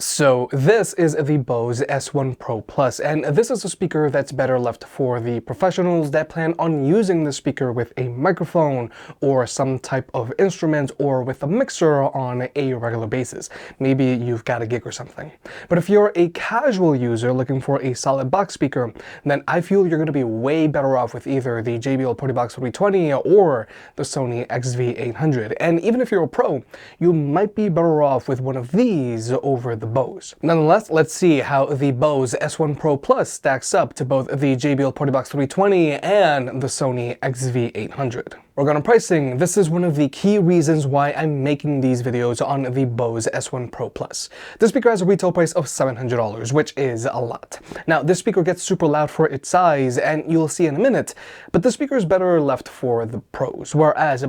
So this is the Bose S1 Pro Plus, and this is a speaker that's better left for the professionals that plan on using the speaker with a microphone or some type of instrument or with a mixer on a regular basis. Maybe you've got a gig or something. But if you're a casual user looking for a solid box speaker, then I feel you're going to be way better off with either the JBL Partybox 320 or the Sony XV800. And even if you're a pro, you might be better off with one of these over the Bose. Nonetheless, let's see how the Bose S1 Pro Plus stacks up to both the JBL Partybox 320 and the Sony XV800. Regarding pricing, this is one of the key reasons why I'm making these videos on the Bose S1 Pro Plus. This speaker has a retail price of $700, which is a lot. Now, this speaker gets super loud for its size, and you'll see in a minute, but the speaker is better left for the pros, whereas the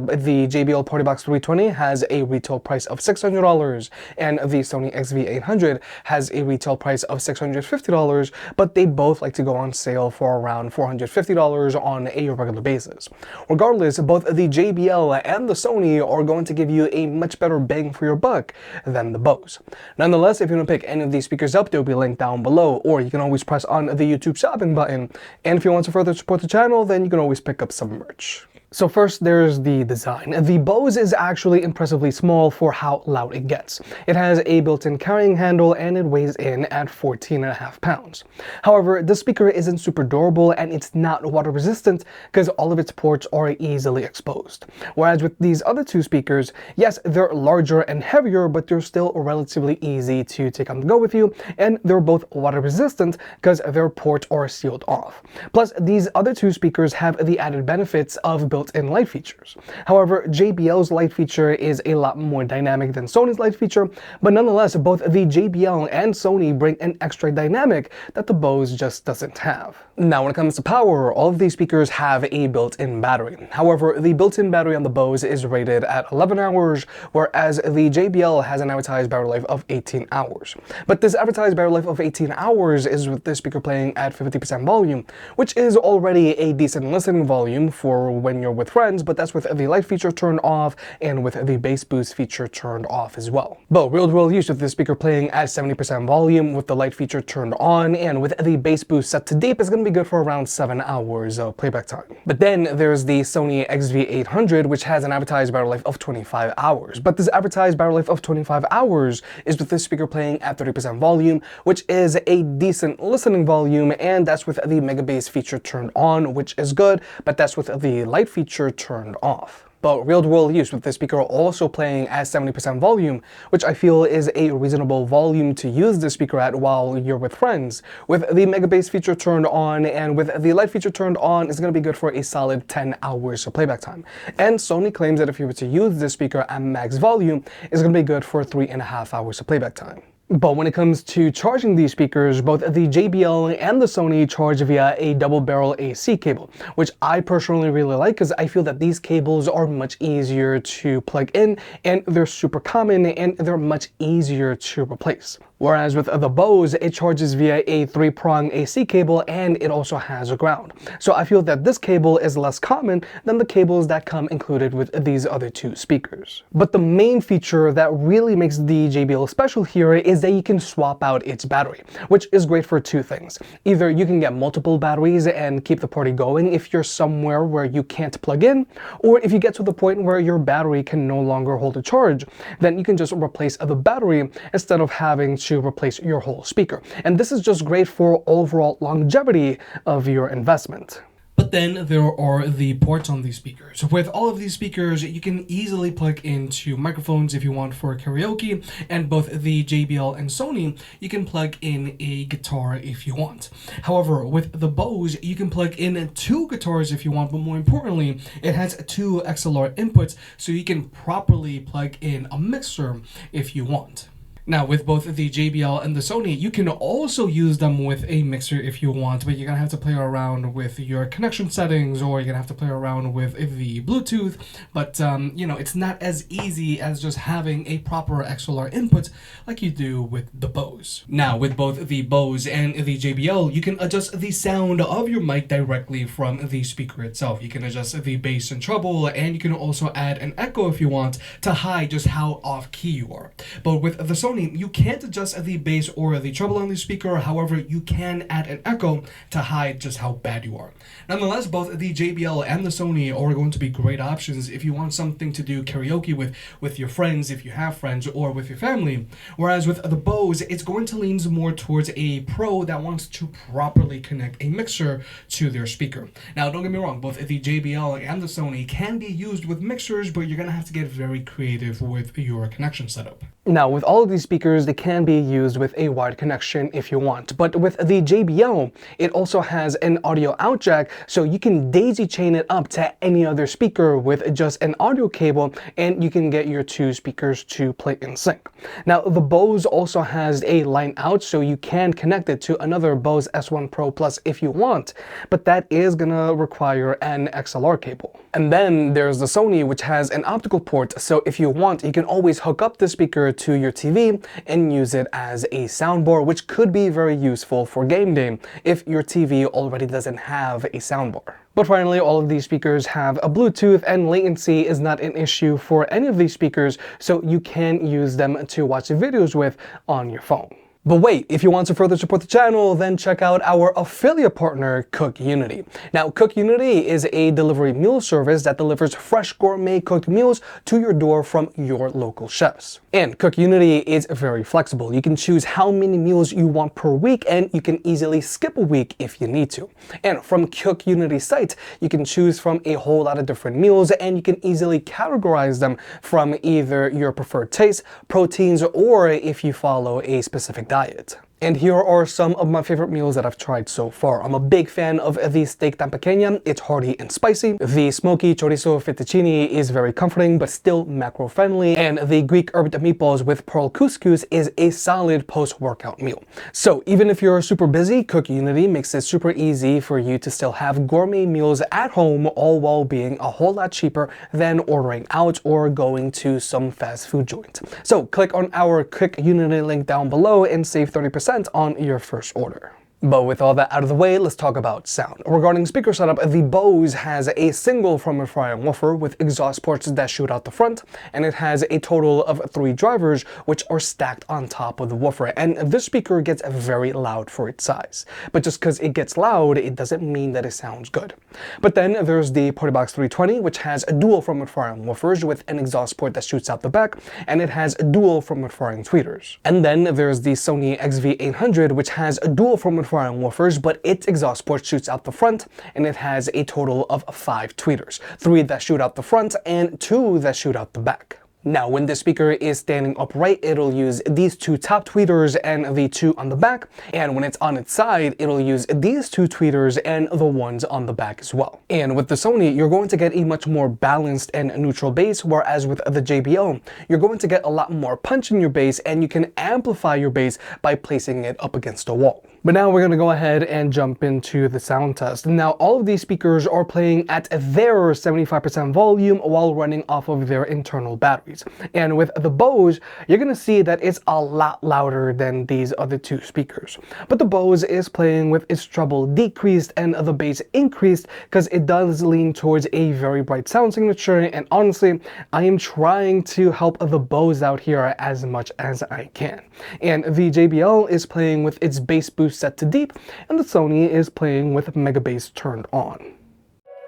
JBL Partybox 320 has a retail price of $600, and the Sony XV800 has a retail price of $650, but they both like to go on sale for around $450 on a regular basis. Regardless, both the JBL and the Sony are going to give you a much better bang for your buck than the Bose. Nonetheless, if you want to pick any of these speakers up, they'll be linked down below, or you can always press on the YouTube shopping button. And if you want to further support the channel, then you can always pick up some merch. So first, there's the design. The Bose is actually impressively small for how loud it gets. It has a built-in carrying handle and it weighs in at 14.5 pounds. However, the speaker isn't super durable and it's not water resistant because all of its ports are easily exposed. Whereas with these other two speakers, yes, they're larger and heavier, but they're still relatively easy to take on the go with you, and they're both water resistant because their ports are sealed off. Plus, these other two speakers have the added benefits of built-in light features. However, JBL's light feature is a lot more dynamic than Sony's light feature, but nonetheless, both the JBL and Sony bring an extra dynamic that the Bose just doesn't have. Now, when it comes to power, all of these speakers have a built-in battery. However, the built-in battery on the Bose is rated at 11 hours, whereas the JBL has an advertised battery life of 18 hours. But this advertised battery life of 18 hours is with the speaker playing at 50% volume, which is already a decent listening volume for when you're with friends, but that's with the light feature turned off and with the bass boost feature turned off as well. But real-world use with this speaker playing at 70% volume with the light feature turned on and with the bass boost set to deep is going to be good for around 7 hours of playback time. But then there's the Sony XV800, which has an advertised battery life of 25 hours. But this advertised battery life of 25 hours is with this speaker playing at 30% volume, which is a decent listening volume, and that's with the mega bass feature turned on, which is good, but that's with the light feature turned off. But real-world use with this speaker also playing at 70% volume, which I feel is a reasonable volume to use this speaker at while you're with friends. With the mega bass feature turned on and with the light feature turned on, it's going to be good for a solid 10 hours of playback time. And Sony claims that if you were to use this speaker at max volume, it's going to be good for 3.5 hours of playback time. But when it comes to charging these speakers, both the JBL and the Sony charge via a double-barrel AC cable, which I personally really like because I feel that these cables are much easier to plug in and they're super common and they're much easier to replace. Whereas with the Bose, it charges via a 3-prong AC cable and it also has a ground. So I feel that this cable is less common than the cables that come included with these other two speakers. But the main feature that really makes the JBL special here is that you can swap out its battery, which is great for two things. Either you can get multiple batteries and keep the party going if you're somewhere where you can't plug in, or if you get to the point where your battery can no longer hold a charge, then you can just replace the battery instead of having to replace your whole speaker. And this is just great for overall longevity of your investment. But then there are the ports on these speakers. With all of these speakers, you can easily plug into microphones if you want for karaoke, and both the JBL and Sony, you can plug in a guitar if you want. However, with the Bose, you can plug in 2 guitars if you want, but more importantly, it has 2 XLR inputs, so you can properly plug in a mixer if you want. Now, with both the JBL and the Sony, you can also use them with a mixer if you want, but you're going to have to play around with your connection settings, or you're going to have to play around with the Bluetooth, but, you know, it's not as easy as just having a proper XLR input like you do with the Bose. Now, with both the Bose and the JBL, you can adjust the sound of your mic directly from the speaker itself. You can adjust the bass and treble, and you can also add an echo if you want to hide just how off-key you are. But with the Sony, Sony, you can't adjust the bass or the treble on the speaker. However, you can add an echo to hide just how bad you are. Nonetheless, both the JBL and the Sony are going to be great options if you want something to do karaoke with your friends, if you have friends, or with your family. Whereas with the Bose, it's going to lean more towards a pro that wants to properly connect a mixer to their speaker. Now, don't get me wrong, both the JBL and the Sony can be used with mixers, but you're going to have to get very creative with your connection setup. Now, with all of these speakers, they can be used with a wired connection if you want. But with the JBL, it also has an audio out jack, so you can daisy chain it up to any other speaker with just an audio cable, and you can get your two speakers to play in sync. Now, the Bose also has a line out, so you can connect it to another Bose S1 Pro Plus if you want, but that is gonna require an XLR cable. And then there's the Sony, which has an optical port, so if you want, you can always hook up the speaker to your TV and use it as a soundbar, which could be very useful for game day if your TV already doesn't have a soundbar. But finally, all of these speakers have a Bluetooth, and latency is not an issue for any of these speakers, so you can use them to watch videos with on your phone. But wait, if you want to further support the channel, then check out our affiliate partner, Cook Unity. Now, Cook Unity is a delivery meal service that delivers fresh gourmet cooked meals to your door from your local chefs. And Cook Unity is very flexible. You can choose how many meals you want per week, and you can easily skip a week if you need to. And from Cook Unity's site, you can choose from a whole lot of different meals, and you can easily categorize them from either your preferred taste, proteins, or if you follow a specific diet. And here are some of my favorite meals that I've tried so far. I'm a big fan of the steak tan pequeña. It's hearty and spicy. The smoky chorizo fettuccine is very comforting but still macro-friendly. And the Greek herbed meatballs with pearl couscous is a solid post-workout meal. So even if you're super busy, Cook Unity makes it super easy for you to still have gourmet meals at home, all while being a whole lot cheaper than ordering out or going to some fast food joint. So click on our Cook Unity link down below and save 30% on your first order. But with all that out of the way, let's talk about sound. Regarding speaker setup, the Bose has a single front-and woofer with exhaust ports that shoot out the front, and it has a total of 3 drivers which are stacked on top of the woofer, and this speaker gets very loud for its size. But just because it gets loud, it doesn't mean that it sounds good. But then there's the Partybox 320, which has a dual front-and woofers with an exhaust port that shoots out the back, and it has dual front-and tweeters. And then there's the Sony XV800, which has a dual front-and woofers, but its exhaust port shoots out the front, and it has a total of 5 tweeters, 3 that shoot out the front and 2 that shoot out the back. Now, when the speaker is standing upright, it'll use these 2 top tweeters and the 2 on the back, and when it's on its side, it'll use these 2 tweeters and the ones on the back as well. And with the Sony, you're going to get a much more balanced and neutral bass, whereas with the JBL, you're going to get a lot more punch in your bass, and you can amplify your bass by placing it up against a wall. But now we're going to go ahead and jump into the sound test. Now, all of these speakers are playing at their 75% volume while running off of their internal batteries. And with the Bose, you're going to see that it's a lot louder than these other 2 speakers. But the Bose is playing with its treble decreased and the bass increased because it does lean towards a very bright sound signature. And honestly, I am trying to help the Bose out here as much as I can. And the JBL is playing with its bass boost set to deep, and the Sony is playing with mega bass turned on.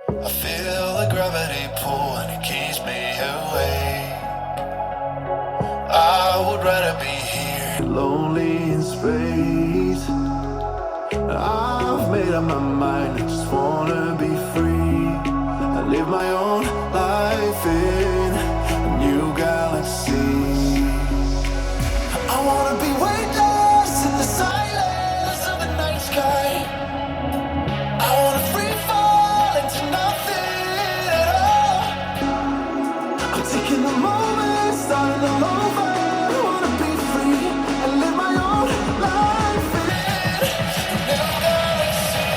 I feel the gravity pull and it keeps me away. I would rather be here, lonely in space. I've made up my mind, I just wanna be free. I live my own life in a new galaxy. I wanna be weightless in the silence of the night sky. I wanna free fall into nothing at all. I'm taking the moment, starting all over. I wanna be free and live my own life in a new galaxy.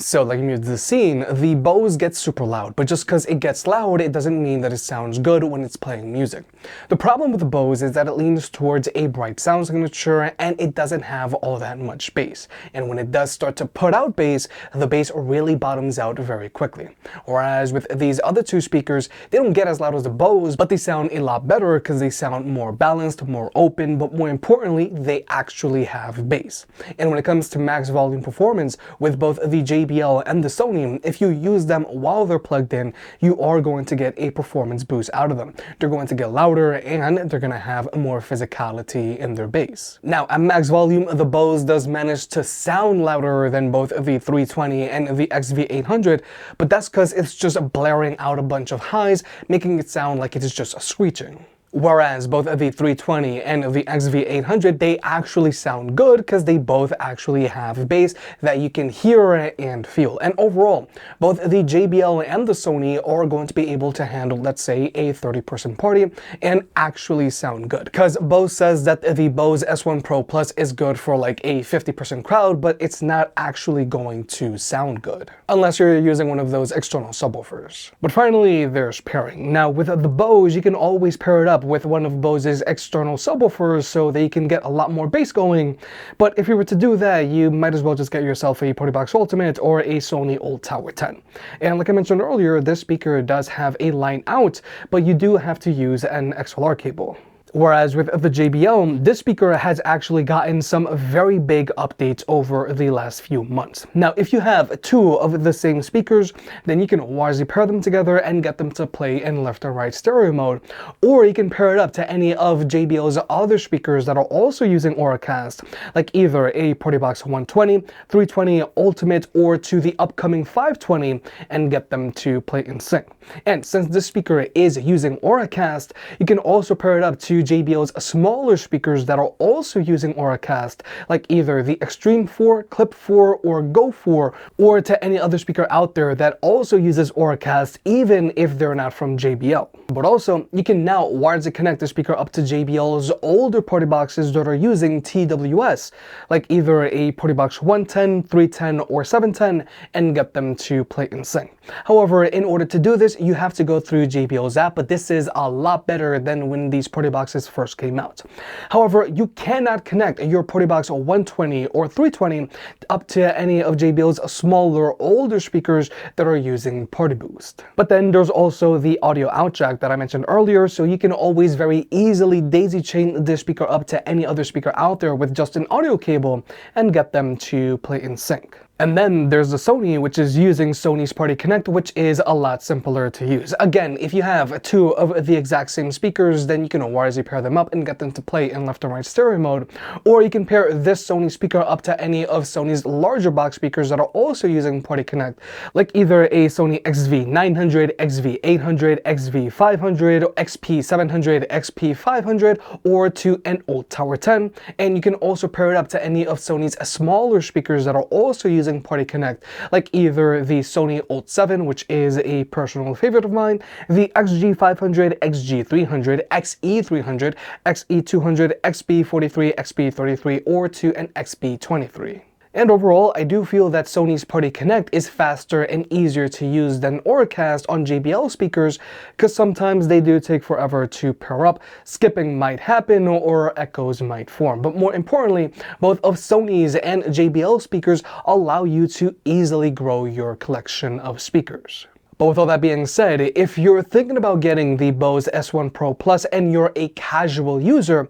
So like you the scene, the Bose gets super loud, but just because it gets loud, it doesn't mean that it sounds good when it's playing music. The problem with the Bose is that it leans towards a bright sound signature and it doesn't have all that much bass. And when it does start to put out bass, the bass really bottoms out very quickly. Whereas with these other two speakers, they don't get as loud as the Bose, but they sound a lot better because they sound more balanced, more open, but more importantly, they actually have bass. And when it comes to max volume performance, with both the JBL and the Sony, if you use them while they're plugged in, you are going to get a performance boost out of them. They're going to get louder and they're going to have more physicality in their bass. Now, at max volume, the Bose does manage to sound louder than both the 320 and the XV800, but that's because it's just blaring out a bunch of highs, making it sound like it is just screeching. Whereas both the 320 and the XV800, they actually sound good because they both actually have bass that you can hear and feel. And overall, both the JBL and the Sony are going to be able to handle, let's say, a 30-person party and actually sound good. Because Bose says that the Bose S1 Pro Plus is good for like a 50% crowd, but it's not actually going to sound good unless you're using one of those external subwoofers. But finally, there's pairing. Now, with the Bose, you can always pair it up with one of Bose's external subwoofers so that you can get a lot more bass going. But if you were to do that, you might as well just get yourself a Partybox Ultimate or a Sony Old Tower 10. And like I mentioned earlier, this speaker does have a line out, but you do have to use an XLR cable. Whereas with the JBL, this speaker has actually gotten some very big updates over the last few months. Now, if you have two of the same speakers, then you can wisely pair them together and get them to play in left and right stereo mode. Or you can pair it up to any of JBL's other speakers that are also using Auracast, like either a Partybox 120, 320 Ultimate, or to the upcoming 520, and get them to play in sync. And since this speaker is using Auracast, you can also pair it up to JBL's smaller speakers that are also using Auracast, like either the Extreme 4, Clip 4, or Go 4, or to any other speaker out there that also uses Auracast, even if they're not from JBL. But also, you can now wirelessly connect the speaker up to JBL's older party boxes that are using TWS, like either a Partybox 110, 310, or 710, and get them to play in sync. However, in order to do this, you have to go through JBL's app, but this is a lot better than when these party boxes first came out. However, you cannot connect your Partybox 120 or 320 up to any of JBL's smaller, older speakers that are using Party Boost. But then there's also the audio out jack that I mentioned earlier, so you can always very easily daisy chain this speaker up to any other speaker out there with just an audio cable and get them to play in sync. And then there's the Sony, which is using Sony's Party Connect, which is a lot simpler to use. Again, if you have two of the exact same speakers, then you can wirelessly pair them up and get them to play in left and right stereo mode. Or you can pair this Sony speaker up to any of Sony's larger box speakers that are also using Party Connect, like either a Sony XV900, XV800, XV500, XP700, XP500, or to an Old Tower 10. And you can also pair it up to any of Sony's smaller speakers that are also using Party Connect, like either the Sony Alt 7, which is a personal favorite of mine, the XG500, XG300, XE300, XE200, XB43, XB33, or to an XB23. And overall, I do feel that Sony's Party Connect is faster and easier to use than Auracast on JBL speakers, because sometimes they do take forever to pair up, skipping might happen, or echoes might form. But more importantly, both of Sony's and JBL speakers allow you to easily grow your collection of speakers. But with all that being said, if you're thinking about getting the Bose S1 Pro Plus and you're a casual user,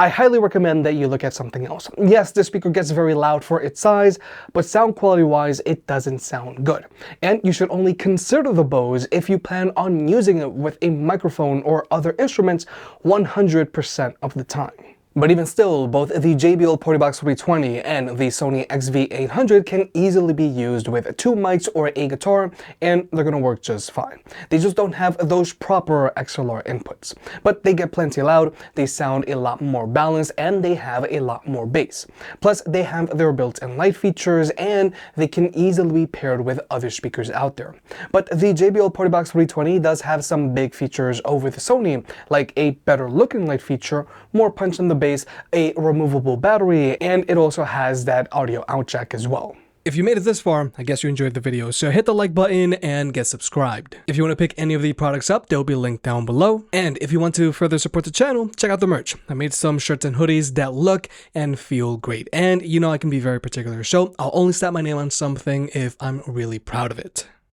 I highly recommend that you look at something else. Yes, this speaker gets very loud for its size, but sound quality wise, it doesn't sound good. And you should only consider the Bose if you plan on using it with a microphone or other instruments 100% of the time. But even still, both the JBL Partybox 320 and the Sony XV800 can easily be used with two mics or a guitar, and they're gonna work just fine. They just don't have those proper XLR inputs. But they get plenty loud, they sound a lot more balanced, and they have a lot more bass. Plus, they have their built-in light features, and they can easily be paired with other speakers out there. But the JBL Partybox 320 does have some big features over the Sony, like a better looking light feature, more punch in the bass, a removable battery, and it also has that audio out jack as well. If you made it this far, I guess you enjoyed the video, so hit the like button and get subscribed. If you want to pick any of the products up, they'll be linked down below. And if you want to further support the channel, check out the merch. I made some shirts and hoodies that look and feel great. And you know I can be very particular, so I'll only slap my name on something if I'm really proud of it.